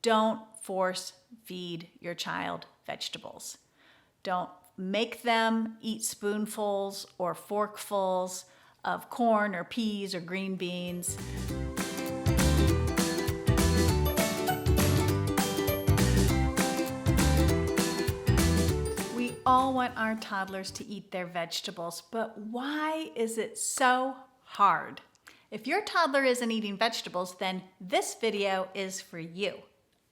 don't force feed your child vegetables. Don't make them eat spoonfuls or forkfuls of corn or peas or green beans. We all want our toddlers to eat their vegetables, but why is it so hard? If your toddler isn't eating vegetables, then this video is for you.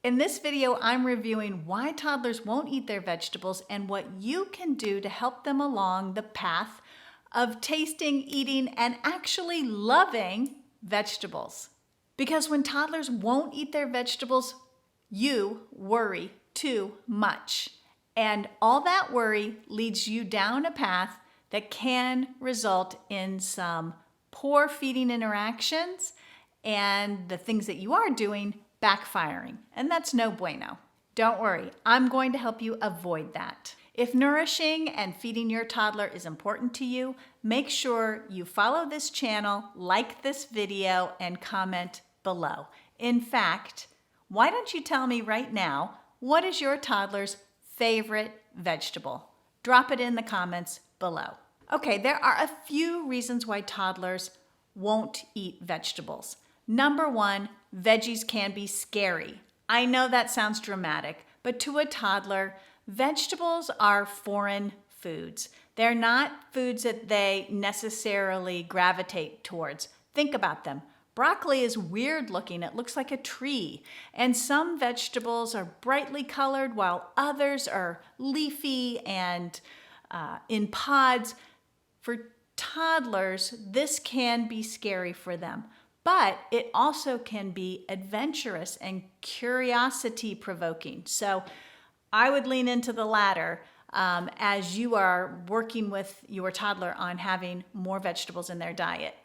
In this video, I'm reviewing why toddlers won't eat their vegetables and what you can do to help them along the path of tasting, eating, and actually loving vegetables. Because when toddlers won't eat their vegetables, you worry too much. And all that worry leads you down a path that can result in some poor feeding interactions and the things that you are doing backfiring. And that's no bueno. Don't worry, I'm going to help you avoid that. If nourishing and feeding your toddler is important to you, make sure you follow this channel, like this video, and comment below. In fact, why don't you tell me right now, what is your toddler's favorite vegetable? Drop it in the comments below. Okay, there are a few reasons why toddlers won't eat vegetables. Number one, veggies can be scary. I know that sounds dramatic, but to a toddler, vegetables are foreign foods. They're not foods that they necessarily gravitate towards. Think about them. Broccoli is weird looking. It looks like a tree. And some vegetables are brightly colored while others are leafy and in pods. For toddlers, this can be scary for them, but it also can be adventurous and curiosity provoking. So I would lean into the latter as you are working with your toddler on having more vegetables in their diet.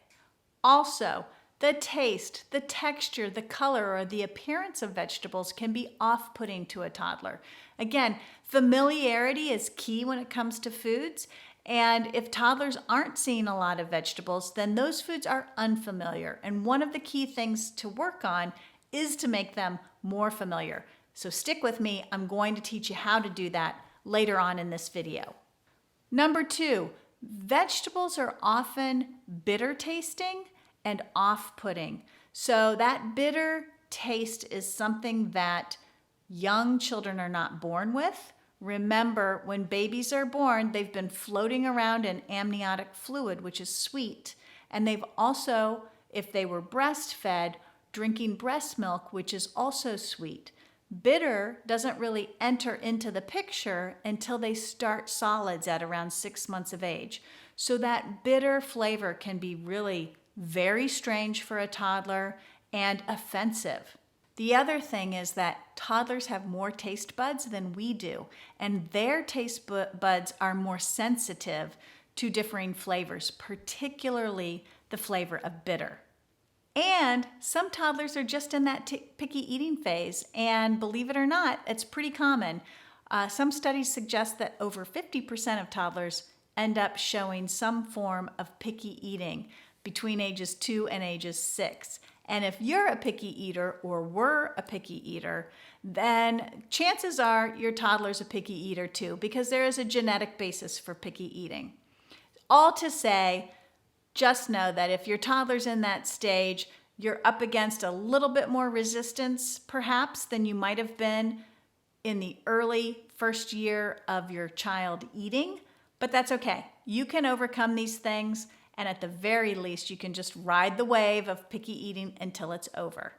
Also, the taste, the texture, the color, or the appearance of vegetables can be off-putting to a toddler. Again, familiarity is key when it comes to foods. And if toddlers aren't seeing a lot of vegetables, then those foods are unfamiliar. And one of the key things to work on is to make them more familiar. So stick with me. I'm going to teach you how to do that later on in this video. Number two, vegetables are often bitter tasting and off-putting. So that bitter taste is something that young children are not born with. Remember, when babies are born, they've been floating around in amniotic fluid, which is sweet. And they've also, if they were breastfed, drinking breast milk, which is also sweet. Bitter doesn't really enter into the picture until they start solids at around 6 months of age. So that bitter flavor can be really very strange for a toddler and offensive. The other thing is that toddlers have more taste buds than we do, and their taste buds are more sensitive to differing flavors, particularly the flavor of bitter. And some toddlers are just in that picky eating phase, and believe it or not, it's pretty common. Some studies suggest that over 50% of toddlers end up showing some form of picky eating between ages 2 and ages 6. And if you're a picky eater or were a picky eater, then chances are your toddler's a picky eater too, because there is a genetic basis for picky eating. All to say, just know that if your toddler's in that stage, you're up against a little bit more resistance perhaps than you might have been in the early first year of your child eating, but that's okay. You can overcome these things. And at the very least, you can just ride the wave of picky eating until it's over.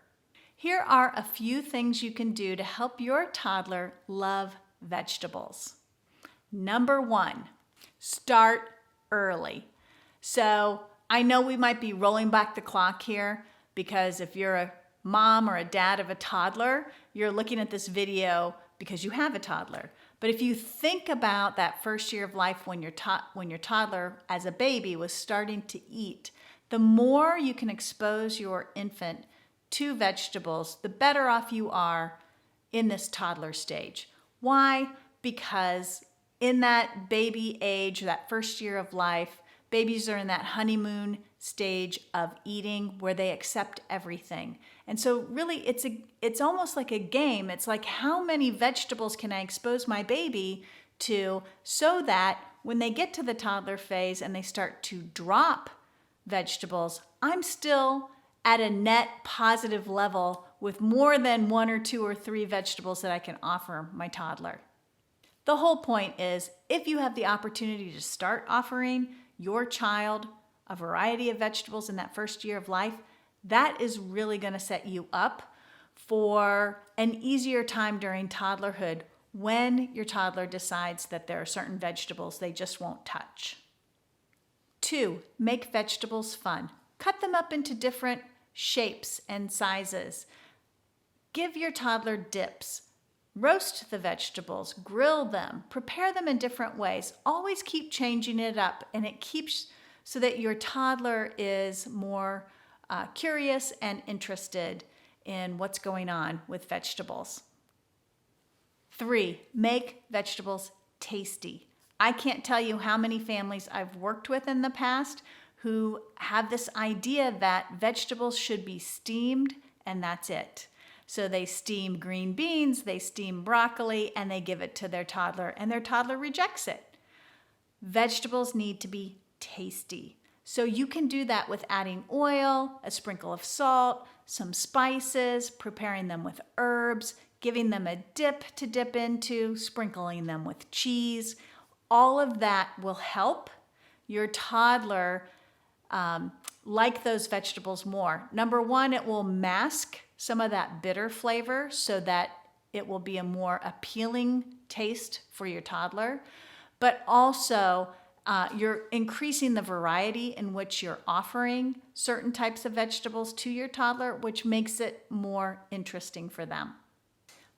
Here are a few things you can do to help your toddler love vegetables. Number one, start early. So I know we might be rolling back the clock here because if you're a mom or a dad of a toddler, you're looking at this video because you have a toddler. But if you think about that first year of life when your toddler as a baby was starting to eat, the more you can expose your infant to vegetables, the better off you are in this toddler stage. Why? Because in that baby age, that first year of life, babies are in that honeymoon stage of eating where they accept everything. And so really it's almost like a game. It's like, how many vegetables can I expose my baby to so that when they get to the toddler phase and they start to drop vegetables, I'm still at a net positive level with more than 1 or 2 or 3 vegetables that I can offer my toddler. The whole point is, if you have the opportunity to start offering your child a variety of vegetables in that first year of life, that is really going to set you up for an easier time during toddlerhood when your toddler decides that there are certain vegetables they just won't touch. 2, make vegetables fun. Cut them up into different shapes and sizes. Give your toddler dips. Roast the vegetables, grill them, prepare them in different ways. Always keep changing it up, and it keeps so that your toddler is more curious and interested in what's going on with vegetables. 3, make vegetables tasty. I can't tell you how many families I've worked with in the past who have this idea that vegetables should be steamed and that's it. So they steam green beans, they steam broccoli, and they give it to their toddler, and their toddler rejects it. Vegetables need to be tasty. So you can do that with adding oil, a sprinkle of salt, some spices, preparing them with herbs, giving them a dip to dip into, sprinkling them with cheese. All of that will help your toddler like those vegetables more. Number 1, it will mask some of that bitter flavor so that it will be a more appealing taste for your toddler. But also, you're increasing the variety in which you're offering certain types of vegetables to your toddler, which makes it more interesting for them.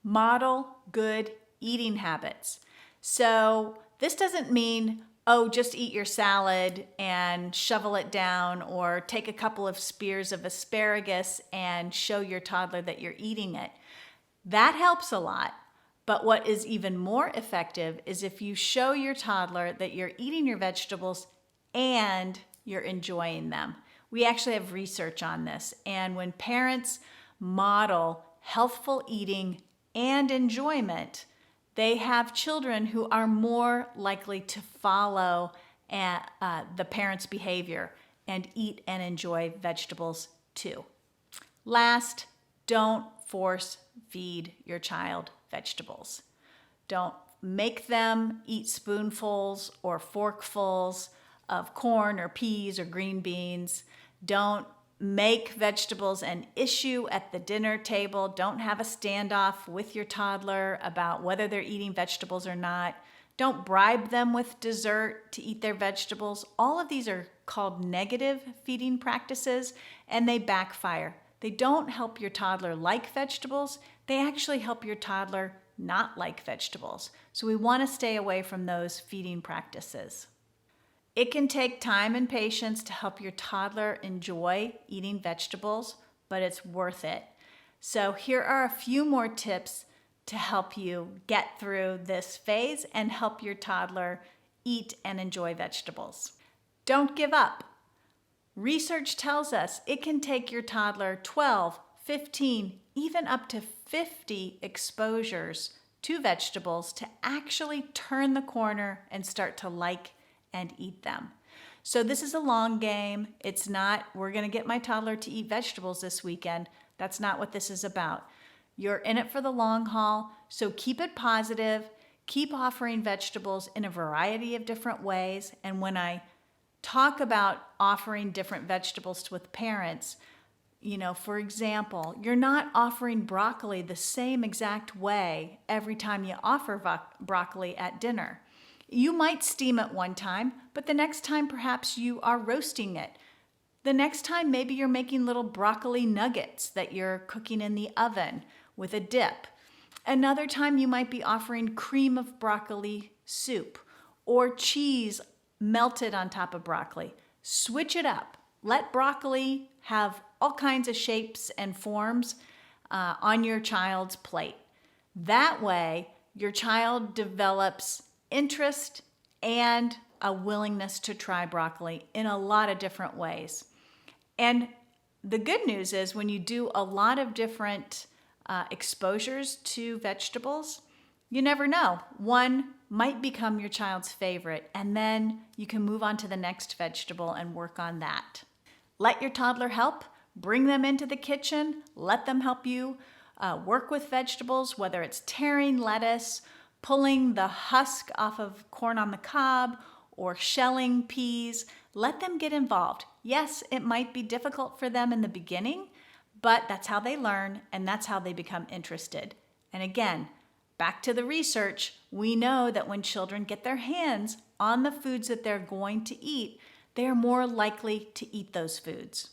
Model good eating habits. So this doesn't mean, oh, just eat your salad and shovel it down, or take a couple of spears of asparagus and show your toddler that you're eating it. That helps a lot. But what is even more effective is if you show your toddler that you're eating your vegetables and you're enjoying them. We actually have research on this. And when parents model healthful eating and enjoyment, they have children who are more likely to follow the parent's behavior and eat and enjoy vegetables too. Last, don't force feed your child vegetables. Don't make them eat spoonfuls or forkfuls of corn or peas or green beans. Don't make vegetables an issue at the dinner table. Don't have a standoff with your toddler about whether they're eating vegetables or not. Don't bribe them with dessert to eat their vegetables. All of these are called negative feeding practices, and they backfire. They don't help your toddler like vegetables. They actually help your toddler not like vegetables. So we want to stay away from those feeding practices. It can take time and patience to help your toddler enjoy eating vegetables, but it's worth it. So here are a few more tips to help you get through this phase and help your toddler eat and enjoy vegetables. Don't give up. Research tells us it can take your toddler 12, 15, even up to 50 exposures to vegetables to actually turn the corner and start to like and eat them. So this is a long game. It's not, we're going to get my toddler to eat vegetables this weekend. That's not what this is about. You're in it for the long haul, so keep it positive. Keep offering vegetables in a variety of different ways. And when I talk about offering different vegetables with parents, for example, you're not offering broccoli the same exact way every time you offer broccoli at dinner. You might steam it one time, but the next time perhaps you are roasting it. The next time maybe you're making little broccoli nuggets that you're cooking in the oven with a dip. Another time you might be offering cream of broccoli soup or cheese melted on top of broccoli. Switch it up. Let broccoli have all kinds of shapes and forms on your child's plate. That way, your child develops interest and a willingness to try broccoli in a lot of different ways. And The good news is when you do a lot of different exposures to vegetables, you never know. One might become your child's favorite, and then you can move on to the next vegetable and work on that. Let your toddler help. Bring them into the kitchen. Let them help you work with vegetables, whether it's tearing lettuce, pulling the husk off of corn on the cob, or shelling peas. Let them get involved. Yes, it might be difficult for them in the beginning, but that's how they learn and that's how they become interested. And again, back to the research, we know that when children get their hands on the foods that they're going to eat, they are more likely to eat those foods.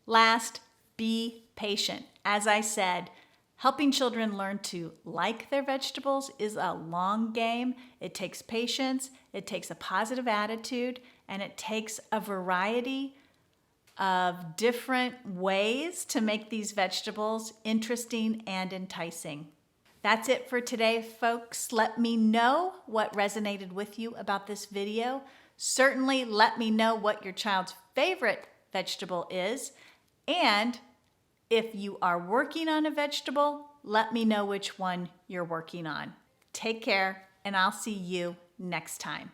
Last, be patient. As I said, helping children learn to like their vegetables is a long game. It takes patience, it takes a positive attitude, and it takes a variety of different ways to make these vegetables interesting and enticing. That's it for today, folks. Let me know what resonated with you about this video. Certainly let me know what your child's favorite vegetable is. And if you are working on a vegetable, let me know which one you're working on. Take care, and I'll see you next time.